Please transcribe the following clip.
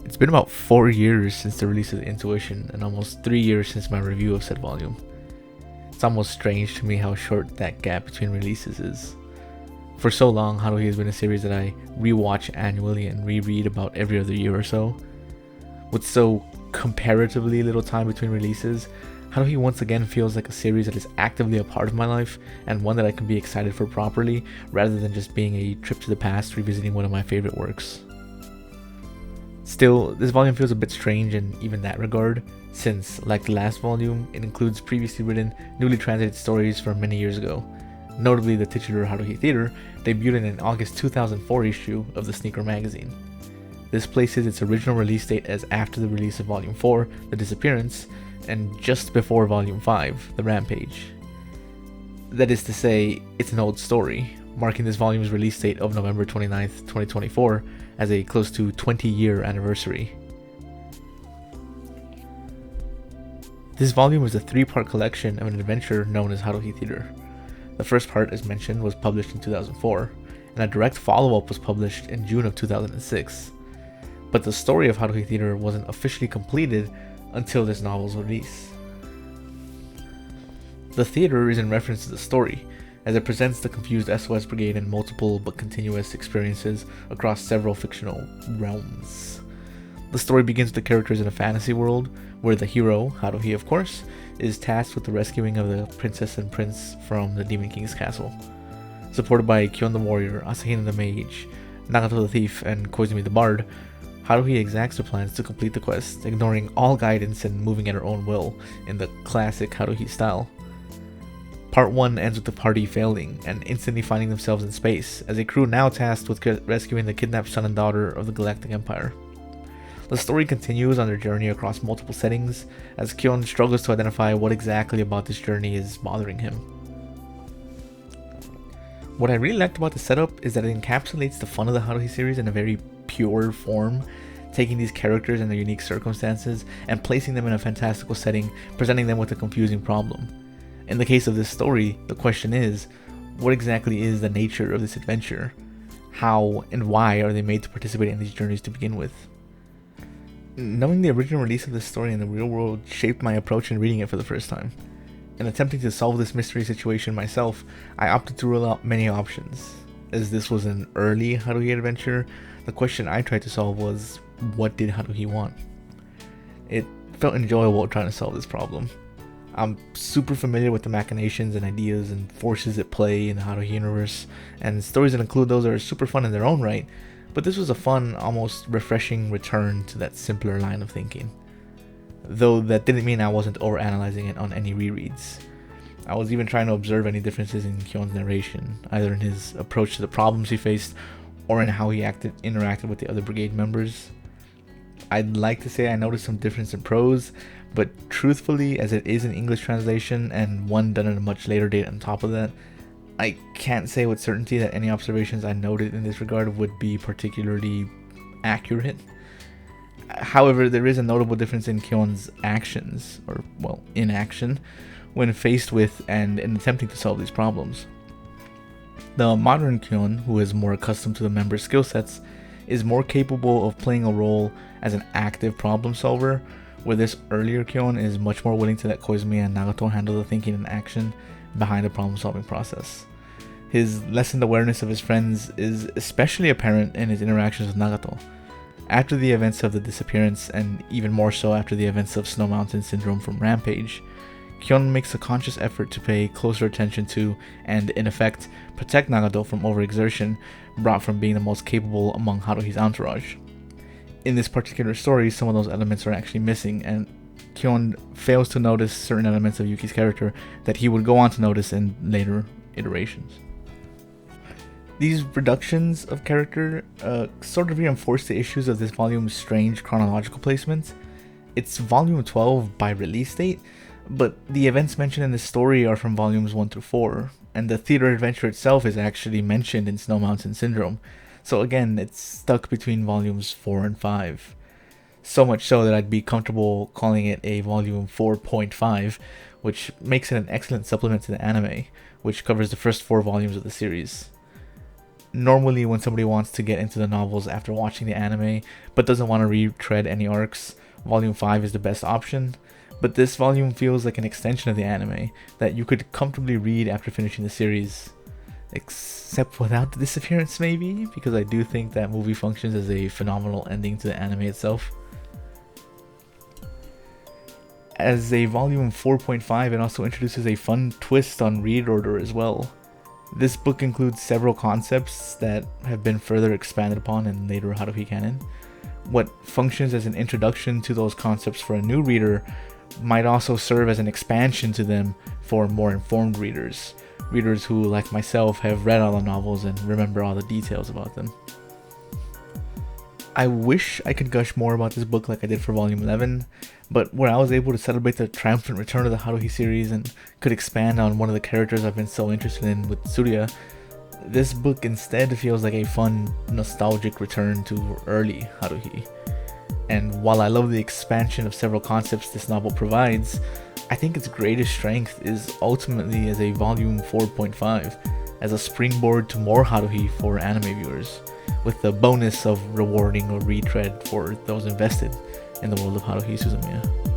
It's been about 4 years since the release of Intuition and almost 3 years since my review of said volume. It's almost strange to me how short that gap between releases is. For so long, Haruhi has been a series that I rewatch annually and reread about every other year or so. With so comparatively little time between releases, Haruhi once again feels like a series that is actively a part of my life and one that I can be excited for properly, rather than just being a trip to the past revisiting one of my favorite works. Still, this volume feels a bit strange in even that regard, since, like the last volume, it includes previously written, newly translated stories from many years ago. Notably, the titular Haruhi Theater debuted in an August 2004 issue of the Sneaker magazine. This places its original release date as after the release of Volume 4, The Disappearance, and just before Volume 5, The Rampage. That is to say, it's an old story, marking this volume's release date of November 29th, 2024, as a close to 20-year anniversary. This volume is a 3-part collection of an adventure known as Haruhi Theater. The first part, as mentioned, was published in 2004, and a direct follow-up was published in June of 2006. But the story of Haruhi Theater wasn't officially completed until this novel's release. The theater is in reference to the story, as it presents the confused SOS Brigade in multiple but continuous experiences across several fictional realms. The story begins with the characters in a fantasy world, where the hero, Haruhi of course, is tasked with the rescuing of the princess and prince from the Demon King's castle. Supported by Kyon the warrior, Asahina the mage, Nagato the thief, and Koizumi the bard, Haruhi exacts her plans to complete the quest, ignoring all guidance and moving at her own will, in the classic Haruhi style. Part 1 ends with the party failing and instantly finding themselves in space, as a crew now tasked with rescuing the kidnapped son and daughter of the Galactic Empire. The story continues on their journey across multiple settings, as Kyon struggles to identify what exactly about this journey is bothering him. What I really liked about the setup is that it encapsulates the fun of the Haruhi series in a very pure form, taking these characters and their unique circumstances and placing them in a fantastical setting, presenting them with a confusing problem. In the case of this story, the question is, what exactly is the nature of this adventure? How and why are they made to participate in these journeys to begin with? Knowing the original release of this story in the real world shaped my approach in reading it for the first time. In attempting to solve this mystery situation myself, I opted to rule out many options. As this was an early Haruhi adventure, the question I tried to solve was, what did Haruhi want? It felt enjoyable trying to solve this problem. I'm super familiar with the machinations and ideas and forces at play in the Haruhi universe, and stories that include those are super fun in their own right, but this was a fun, almost refreshing return to that simpler line of thinking. Though that didn't mean I wasn't overanalyzing it on any rereads. I was even trying to observe any differences in Kyon's narration, either in his approach to the problems he faced, or in how he interacted with the other brigade members. I'd like to say I noticed some difference in prose, but truthfully, as it is an English translation, and one done at a much later date on top of that, I can't say with certainty that any observations I noted in this regard would be particularly accurate. However, there is a notable difference in Kyon's actions, or, well, inaction, when faced with and in attempting to solve these problems. The modern Kyon, who is more accustomed to the members' skill sets, is more capable of playing a role as an active problem solver, where this earlier Kyon is much more willing to let Koizumi and Nagato handle the thinking and action behind the problem solving process. His lessened awareness of his friends is especially apparent in his interactions with Nagato. After the events of the disappearance, and even more so after the events of Snow Mountain Syndrome from Rampage, Kyon makes a conscious effort to pay closer attention to, and in effect, protect Nagato from overexertion brought from being the most capable among Haruhi's entourage. In this particular story, some of those elements are actually missing, and Kyon fails to notice certain elements of Yuki's character that he would go on to notice in later iterations. These reductions of character sort of reinforce the issues of this volume's strange chronological placement. It's volume 12 by release date, but the events mentioned in this story are from volumes 1 through 4, and the theater adventure itself is actually mentioned in Snow Mountain Syndrome, so again, it's stuck between volumes 4 and 5. So much so that I'd be comfortable calling it a volume 4.5, which makes it an excellent supplement to the anime, which covers the first 4 volumes of the series. Normally, when somebody wants to get into the novels after watching the anime, but doesn't want to retread any arcs, Volume 5 is the best option. But this volume feels like an extension of the anime that you could comfortably read after finishing the series. Except without the disappearance, maybe, because I do think that movie functions as a phenomenal ending to the anime itself. As a volume 4.5, it also introduces a fun twist on read order as well. This book includes several concepts that have been further expanded upon in later Haruhi canon. What functions as an introduction to those concepts for a new reader might also serve as an expansion to them for more informed readers. Readers who, like myself, have read all the novels and remember all the details about them. I wish I could gush more about this book like I did for Volume 11, but where I was able to celebrate the triumphant return of the Haruhi series and could expand on one of the characters I've been so interested in with Tsuruya, this book instead feels like a fun, nostalgic return to early Haruhi. And while I love the expansion of several concepts this novel provides, I think its greatest strength is ultimately as a volume 4.5, as a springboard to more Haruhi for anime viewers, with the bonus of rewarding a retread for those invested in the world of Haruhi Suzumiya.